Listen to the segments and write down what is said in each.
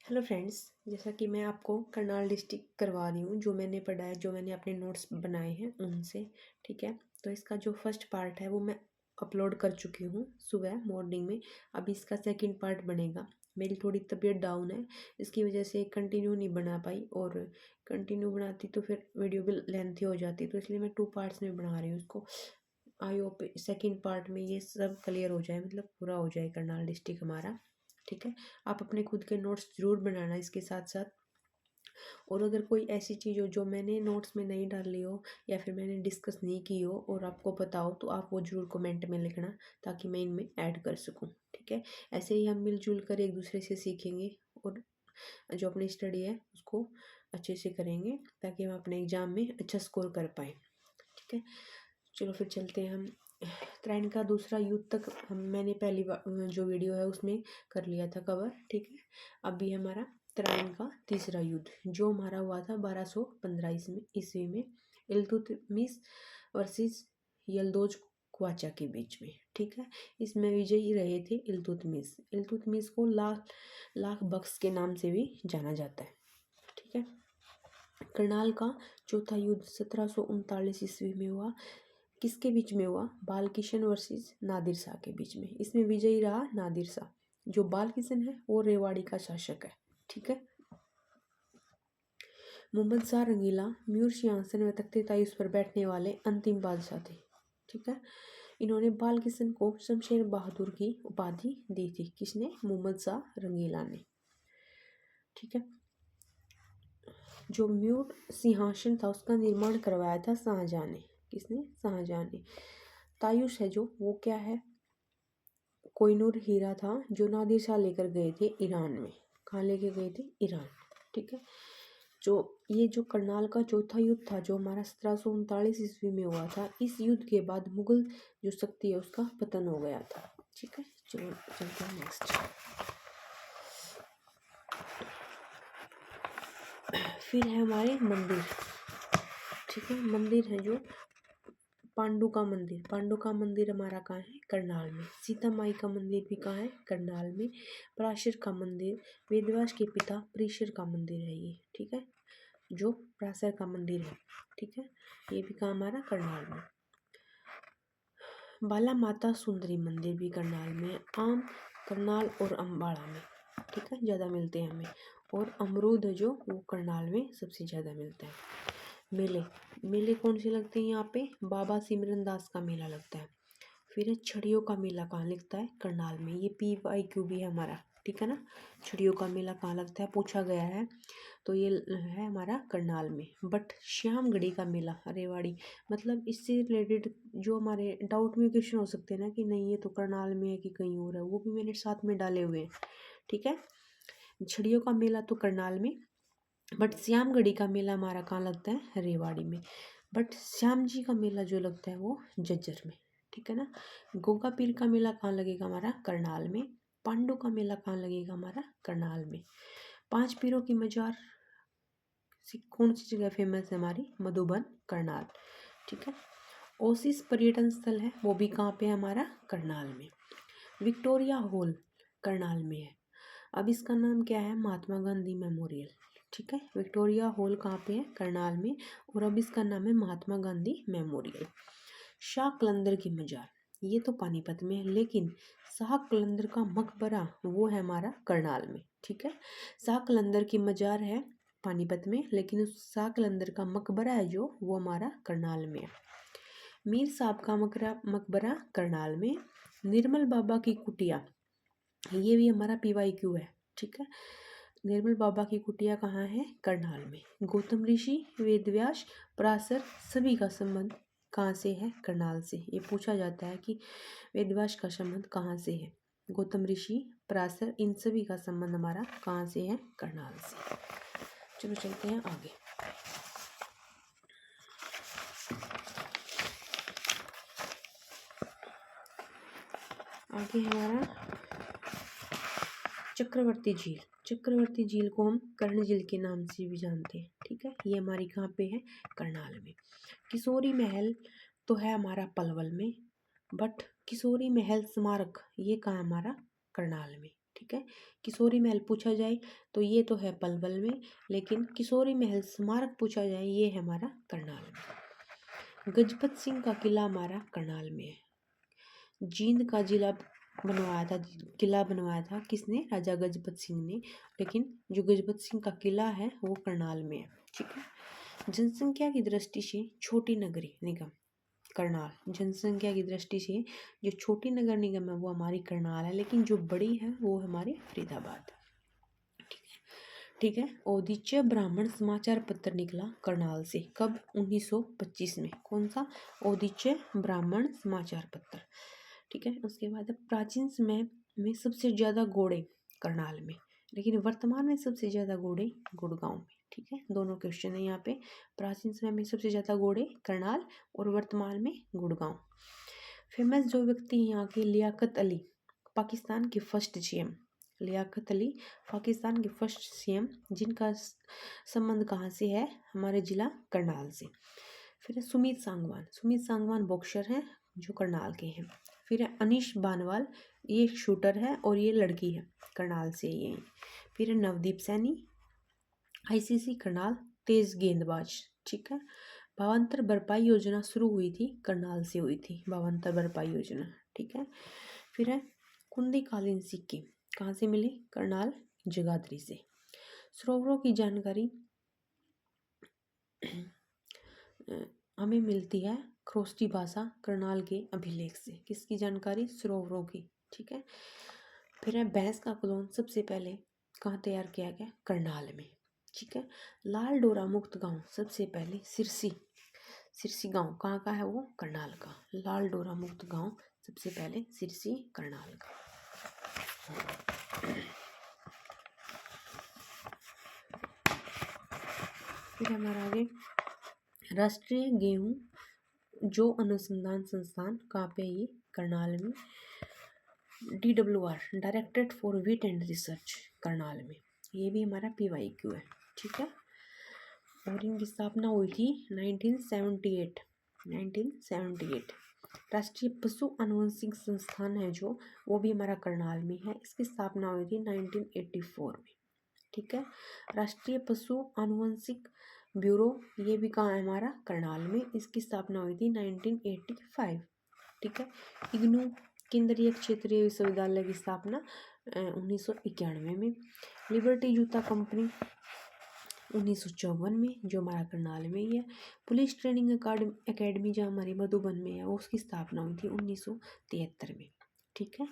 Hello friends, जैसा कि मैं आपको करनाल डिस्ट्रिक्ट करवा रही हूँ। जो मैंने पढ़ा है, जो मैंने अपने नोट्स बनाए हैं उनसे। ठीक है, तो इसका जो फर्स्ट पार्ट है वो मैं अपलोड कर चुकी हूँ सुबह मॉर्निंग में। अभी इसका सेकंड पार्ट बनेगा। मेरी थोड़ी तबीयत डाउन है, इसकी वजह से कंटिन्यू नहीं बना पाई, और कंटिन्यू बनाती तो फिर वीडियो भी लेंथी हो जाती, तो इसलिए मैं 2 पार्ट्स में बना रही हूँ उसको। आई होप सेकंड पार्ट में ये सब क्लियर हो जाए, मतलब पूरा हो जाए करनाल डिस्ट्रिक्ट हमारा। ठीक है, आप अपने खुद के नोट्स ज़रूर बनाना इसके साथ साथ। और अगर कोई ऐसी चीज़ हो जो मैंने नोट्स में नहीं डाली हो या फिर मैंने डिस्कस नहीं की हो और आपको पता हो, तो आप वो ज़रूर कमेंट में लिखना, ताकि मैं इनमें ऐड कर सकूं। ठीक है, ऐसे ही हम मिलजुल कर एक दूसरे से सीखेंगे और जो अपनी स्टडी है उसको अच्छे से करेंगे, ताकि हम अपने एग्ज़ाम में अच्छा स्कोर कर पाएँ। ठीक है, चलो फिर चलते हैं हम। ट्रेन का दूसरा युद्ध तक मैंने पहली बार जो वीडियो है उसमें कर लिया था कवर। ठीक है, अभी हमारा ट्रेन का तीसरा युद्ध जो हमारा हुआ था 1215 ईस्वी में इल्तुतमिश वर्सेस यल्दोज क्वाचा के बीच में। ठीक है, इसमें विजयी रहे थे इल्तुतमिश। इल्तुतमिश को लाख लाख बख्श के नाम से भी जाना जाता है। ठीक है, करनाल का चौथा युद्ध 1739 ईस्वी में हुआ। किसके बीच में हुआ? बालकिशन वर्सेस नादिर शाह के बीच में। इसमें विजयी रहा नादिर शाह। जो बालकिशन है वो रेवाड़ी का शासक है। ठीक है, मोहम्मद शाह रंगीला म्यूर सिंहासन व तख्ते तायूस पर बैठने वाले अंतिम बादशाह थे। ठीक है, इन्होंने बालकिशन को शमशेर बहादुर की उपाधि दी थी। किसने? मोहम्मद शाह रंगीला ने। ठीक है, जो म्यूर सिंहासन था उसका निर्माण करवाया था शाहजहां ने। किसने? शाहजहां ने। तायूस है जो, वो क्या है? कोहिनूर हीरा था जो नादिर शाह लेकर गए थे ईरान में। कहाँ लेके गए थे? ईरान। ठीक है, जो करनाल का चौथा युद्ध था जो हमारा 1739 ईस्वी में हुआ था, इस युद्ध के बाद मुगल जो शक्ति है उसका पतन हो गया था। ठीक है, चलो चलते हैं नेक्स्ट। फिर है हमारे मंदिर। ठीक है, मंदिर है जो पांडु का मंदिर। पांडु का मंदिर हमारा कहाँ है? करनाल में। सीता माई का मंदिर भी कहाँ है? करनाल में। पराशर का मंदिर, वेदव्यास के पिता परीशर का मंदिर है ये। ठीक है, जो पराशर का मंदिर है। ठीक है, ये भी कहाँ? हमारा करनाल में। बाला माता सुंदरी मंदिर भी करनाल में। आम करनाल और अम्बाड़ा में। ठीक है, ज़्यादा मिलते हैं हमें। और अमरूद है जो, वो करनाल में सबसे ज़्यादा मिलता है। मेले मेले कौन से लगते हैं यहाँ पे? बाबा सिमरन दास का मेला लगता है। फिर है छड़ियों का मेला, कहाँ लगता है? करनाल में। ये PYQ भी है हमारा। ठीक है ना, छड़ियों का मेला कहाँ लगता है? पूछा गया है, तो ये है हमारा करनाल में। बट श्यामगढ़ी का मेला रेवाड़ी, मतलब इससे रिलेटेड जो हमारे डाउट में क्वेश्चन हो सकते हैं ना, कि नहीं ये तो करनाल में है कि कहीं और है, वो भी मैंने साथ में डाले हुए हैं। ठीक है, छड़ियों का मेला तो करनाल में, बट श्यामगढ़ी का मेला हमारा कहाँ लगता है? रेवाड़ी में। बट श्याम जी का मेला जो लगता है वो जज्जर में। ठीक है ना, गोगा पीर का मेला कहाँ लगेगा? हमारा करनाल में। पांडु का मेला कहाँ लगेगा? हमारा करनाल में। 5 पीरों की मजार कौन सी जगह फेमस है? हमारी मधुबन, करनाल। ठीक है, ओसिस पर्यटन स्थल है, वो भी कहाँ पे है? हमारा करनाल में। विक्टोरिया हॉल करनाल में है। अब इसका नाम क्या है? महात्मा गांधी मेमोरियल। ठीक है, विक्टोरिया हॉल कहाँ पे है? करनाल में। और अब इसका नाम है महात्मा गांधी मेमोरियल। शाह कलंदर की मजार, ये तो पानीपत में है, लेकिन शाह कलंदर का मकबरा वो है हमारा करनाल में। ठीक है, शाह कलंदर की मजार है पानीपत में, लेकिन उस शाह कलंदर का मकबरा है जो, वो हमारा करनाल में है। मीर साहब का मकबरा करनाल में। निर्मल बाबा की कुटिया, ये भी हमारा PYQ है। ठीक है, निर्मल बाबा की कुटिया कहाँ है? करनाल में। गौतम ऋषि, वेदव्यास, पराशर सभी का संबंध कहाँ से है? करनाल से। ये पूछा जाता है कि वेदव्यास का संबंध कहाँ से है? गौतम ऋषि, पराशर, इन सभी का संबंध हमारा कहाँ से है? करनाल से। चलो चलते हैं आगे। आगे हमारा चक्रवर्ती झील। चक्रवर्ती झील को हम कर्ण झील के नाम से भी जानते हैं। ठीक है, ये हमारी कहाँ पे है? करनाल में। किशोरी महल तो है हमारा पलवल में, बट किशोरी महल स्मारक ये कहाँ? हमारा करनाल में। ठीक है। किशोरी महल पूछा जाए तो ये तो है पलवल में, लेकिन किशोरी महल स्मारक पूछा जाए ये है हमारा करनाल में। गजपत सिंह का किला हमारा करनाल में है। जींद का किला बनवाया था किसने? राजा गजपत सिंह ने, लेकिन जो गजपत सिंह का किला है वो करनाल में है, ठीक है। जनसंख्या की दृष्टि से छोटी नगरी निगम करनाल, जनसंख्या की दृष्टि से जो छोटी नगर निगम है वो हमारी करनाल है, लेकिन जो बड़ी है वो हमारी फरीदाबाद, ठीक है। औदिच्य ब्राह्मण समाचार पत्र निकला करनाल से, कब? 1925 में। कौन सा? औदिच्य ब्राह्मण समाचार पत्र, ठीक है। उसके बाद प्राचीन समय में सबसे ज़्यादा घोड़े करनाल में, लेकिन वर्तमान में सबसे ज़्यादा घोड़े गुड़गांव में, ठीक है। दोनों क्वेश्चन है यहाँ पे। प्राचीन समय में सबसे ज़्यादा घोड़े करनाल और वर्तमान में गुड़गांव। फेमस जो व्यक्ति यहाँ के लियाकत अली, पाकिस्तान के फर्स्ट सीएम, लियाकत अली पाकिस्तान के फर्स्ट सीएम, जिनका संबंध कहाँ से है? हमारे जिला करनाल से। फिर सुमित सांगवान बॉक्सर हैं जो करनाल के हैं। फिर अनीश बानवाल, ये शूटर है और ये लड़की है, करनाल से ये। फिर नवदीप सैनी, आईसीसी करनाल, तेज गेंदबाज, ठीक है। भावांतर भरपाई योजना शुरू हुई थी करनाल से हुई थी, भावांतर भरपाई योजना, ठीक है। फिर है कुंदी कालीन सिक्के, कहाँ से मिले? करनाल जगाधरी से। सरोवरों की जानकारी हमें मिलती है खरोष्टी भाषा करनाल के अभिलेख से। किसकी जानकारी? सरोवरों की, ठीक है। फिर है भैंस का क्लोन सबसे पहले कहाँ तैयार किया गया? करनाल में, ठीक है। लाल डोरा मुक्त गांव सबसे पहले सिरसी गांव कहाँ का है वो? करनाल का। लाल डोरा मुक्त गांव सबसे पहले सिरसी करनाल का। फिर हमारा आगे राष्ट्रीय गेहूं जो अनुसंधान संस्थान कहाँ पे? ये करनाल में। DWR directorate for wheat and research Karnal में, ये भी हमारा PYQ है, ठीक है। और इनकी स्थापना हुई थी 1978। राष्ट्रीय पशु अनुवंशिक संस्थान है जो, वो भी हमारा करनाल में है, इसकी स्थापना हुई थी 1984 में, ठीक है। राष्ट्रीय पशु अनुवंशिक ब्यूरो, ये भी कहाँ है? हमारा करनाल में, इसकी स्थापना हुई थी 1985, ठीक है। इग्नू केंद्रीय क्षेत्रीय विश्वविद्यालय की स्थापना 1991 में। लिबर्टी जूता कंपनी 1954 में, जो हमारा करनाल में ही है। पुलिस ट्रेनिंग अकेडमी जो हमारी मधुबन में है, उसकी स्थापना हुई थी 1973 में, ठीक है।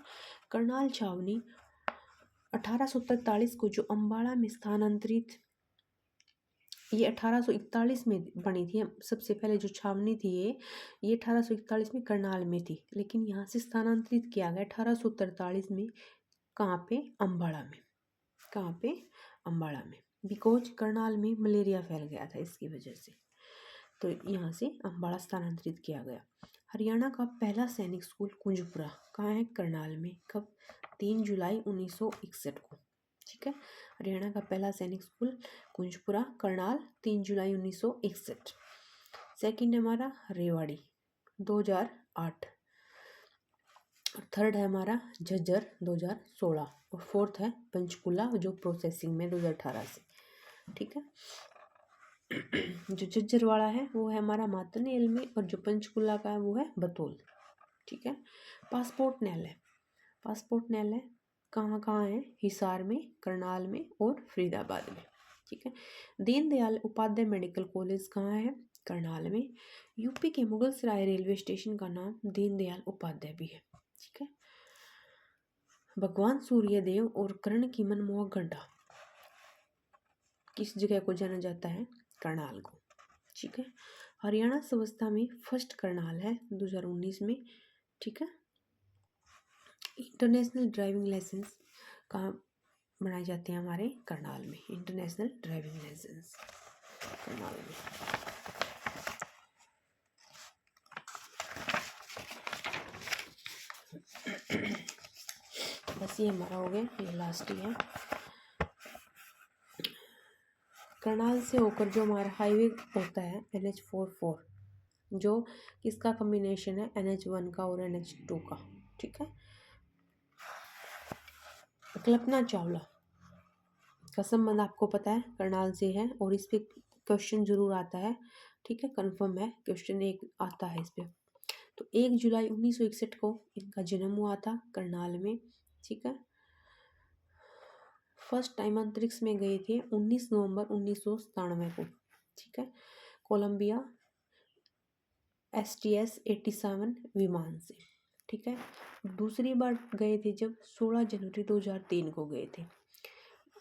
करनाल छावनी 1843 को जो अम्बाड़ा में स्थानांतरित, ये 1841 में बनी थी। सबसे पहले जो छावनी थी ये 1841 में करनाल में थी, लेकिन यहाँ से स्थानांतरित किया गया 1843 में। कहाँ पे? अम्बाड़ा में। कहाँ पे? अम्बाड़ा में, बिकॉज करनाल में मलेरिया फैल गया था, इसकी वजह से तो यहाँ से अम्बाड़ा स्थानांतरित किया गया। हरियाणा का पहला सैनिक स्कूल कुंजपुरा कहाँ है? करनाल में। कब? 3 जुलाई 1961 को, ठीक है। हरियाणा का पहला सैनिक स्कूल कुंजपुरा करनाल 3 जुलाई 1961। सेकंड है हमारा रेवाड़ी 2008। थर्ड है हमारा झज्जर 2016 और फोर्थ है पंचकुला जो प्रोसेसिंग में 2018 से, ठीक है। जो झज्जर वाला है वो है हमारा मातनेल में, और जो पंचकुला का है वो है बतौल, ठीक है। पासपोर्ट न्यायालय कहाँ कहाँ है? हिसार में, करनाल में और फरीदाबाद में, ठीक है। दीनदयाल उपाध्याय मेडिकल कॉलेज कहाँ है? करनाल में। यूपी के मुगलसराय रेलवे स्टेशन का नाम दीनदयाल उपाध्याय भी है, ठीक है। भगवान सूर्यदेव और कर्ण की मनमोहक घंटा किस जगह को जाना जाता है? करनाल को, ठीक है। हरियाणा संस्था में फर्स्ट करनाल है 2019 में, ठीक है। इंटरनेशनल ड्राइविंग लाइसेंस कहाँ बनाए जाते हैं? हमारे करनाल में। इंटरनेशनल ड्राइविंग लाइसेंस करनाल में। बस ये हमारा हो गया, ये लास्ट ही है। करनाल से होकर जो हमारा हाईवे होता है NH44, जो किसका कॉम्बिनेशन है? NH1 का और NH2 का, ठीक है। कल्पना चावला का संबंध आपको पता है करनाल से है, और इस पे क्वेश्चन जरूर आता है, ठीक है, कंफर्म है, क्वेश्चन एक आता है इस पे। तो 1 जुलाई 1961 को इनका जन्म हुआ था करनाल में, ठीक है। फर्स्ट टाइम अंतरिक्ष में गए थे 19 नवंबर 1997 को, ठीक है, कोलंबिया STS 87 विमान से, ठीक है। दूसरी बार गए थे जब 16 जनवरी 2003 को गए थे,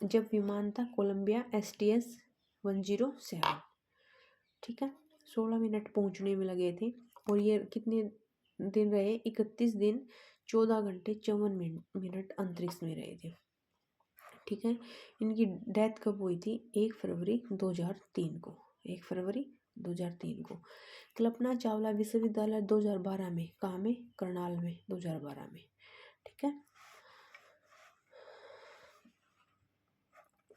जब विमान था कोलंबिया STS 107, ठीक है। 16 मिनट पहुंचने में लगे थे, और ये कितने दिन रहे, 31 दिन 14 घंटे 54 मिनट अंतरिक्ष में रहे थे, ठीक है। इनकी डेथ कब हुई थी? 1 फरवरी 2003 को, 1 फरवरी 2003 को। कल्पना चावला विश्वविद्यालय 2012 में, कहाँ में? करनाल में, 2012 में, ठीक है।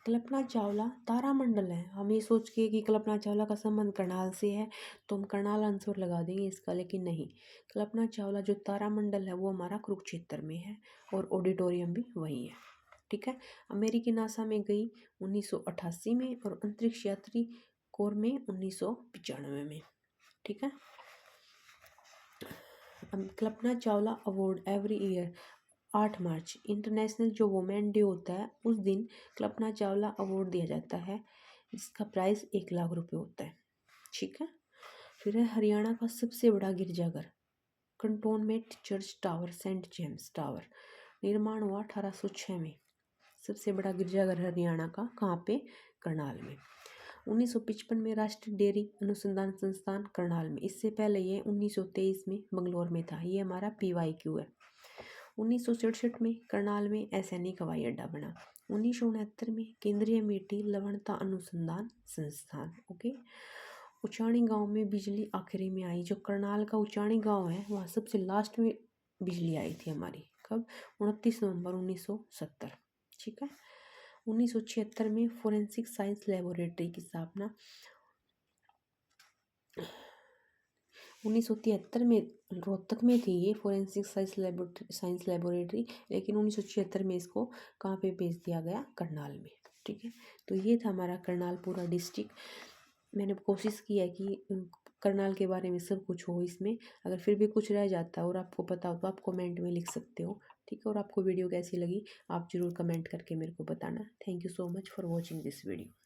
कल्पना चावला तारामंडल है, हम ये सोच के कि कल्पना चावला का संबंध करनाल से है तो हम करनाल आंसर लगा देंगे इसका, लेकिन नहीं। कल्पना चावला जो तारामंडल है वो हमारा कुरुक्षेत्र में है, और ऑडिटोरियम भी वही है, ठीक है। अमेरिकी नासा में गई 1988 में, और अंतरिक्ष यात्री कोर में 1995 में, ठीक है। Kalpana Chawla award every year 8 मार्च इंटरनेशनल जो वुमेन डे होता है उस दिन कल्पना चावला अवार्ड दिया जाता है, जिसका प्राइस 1 लाख रुपए होता है, ठीक है। फिर है हरियाणा का सबसे बड़ा गिरजाघर cantonment church tower Saint James tower, निर्माण हुआ 1806 में। सबसे बड़ा गिरजाघर हरियाणा का, कहाँ पे? करनाल में। 1955 में राष्ट्रीय डेयरी अनुसंधान संस्थान करनाल में, इससे पहले ये 1923 में बंगलोर में था, ये हमारा PYQ है। 1967 में करनाल में सैनिक हवाई अड्डा बना। 1969 में केंद्रीय मिट्टी लवणता अनुसंधान संस्थान, ओके। उचाणी गांव में बिजली आखिरी में आई, जो करनाल का उचाणी गांव है वहाँ सबसे लास्ट में बिजली आई थी हमारी, कब? 29 नवंबर 1970, ठीक है। 1976 में फोरेंसिक साइंस लेबोरेटरी की स्थापना। 1973 में रोहतक में थी ये फोरेंसिक साइंस लेबोरेटरी, लेकिन 1976 में इसको कहाँ पे भेज दिया गया? करनाल में, ठीक है। तो ये था हमारा करनाल पूरा डिस्ट्रिक्ट। मैंने कोशिश की है कि करनाल के बारे में सब कुछ हो इसमें। अगर फिर भी कुछ रह जाता है और आपको पता हो तो आप कमेंट में लिख सकते हो, ठीक है। और आपको वीडियो कैसी लगी आप ज़रूर कमेंट करके मेरे को बताना। Thank you so much for watching this video.